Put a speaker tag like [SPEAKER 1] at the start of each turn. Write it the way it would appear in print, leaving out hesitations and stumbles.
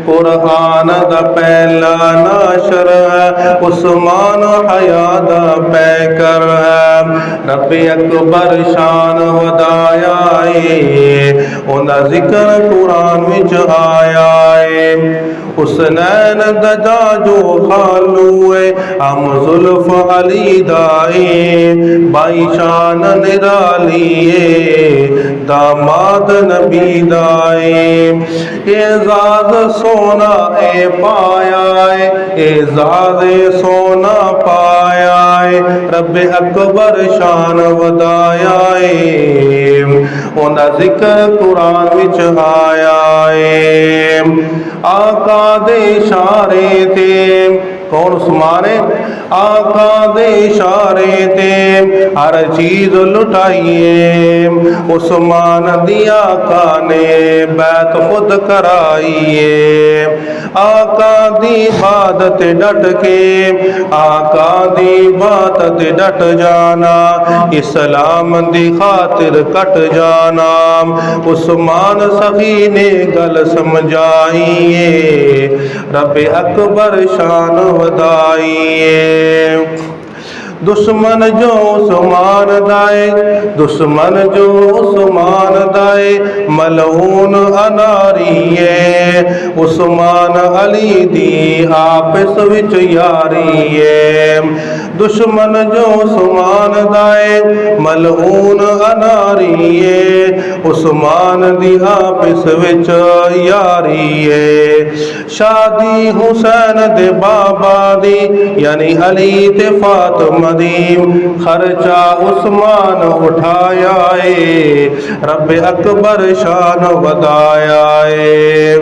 [SPEAKER 1] कुरान दा पहला नाशर है, उस्मान हया दा पैकर है। रब्बे अकबर शान वदाया है, उन्दा जिक्र कुरान विच आया है। हुसनैन दजा जो खालू है, हम जुल्फ अली दाए, बाई शान निराली है, दामाद नबी दाए। एजाज सोना ए पाया है, एजाज सोना पाया है। रब्बे अकबर शान वदाया है, उन्दा जिक्र कुरान विच आया है। आका दे इशारे ते कौन उस्मान है, आका दे इशारे ते हर चीज लुटाइए। उस्मान दी आका ने बैत खुद कराइए। आका दी इबादत डट के, आका दी इबादत डट जाना, इस्लाम दी खातिर कट जाना। उस्मान सखी ने गल समझाइए, रब्बे अकबर शान वदाइए। दुश्मन जो उस्मान दाए, दुश्मन जो उस्मान दाए, मलऊन अनारिए। उस्मान अली दी आपस विच यारीए। दुश्मन जो उस्मान दाए, मलऊन अनारिए। उस्मान दी आपस विच यारीए। शादी हुसैन दे बाबा दी, यानी अली ते फातिमा दी, खर्चा उस्मान उठाया है। रब्बे अकबर शान वदाया है।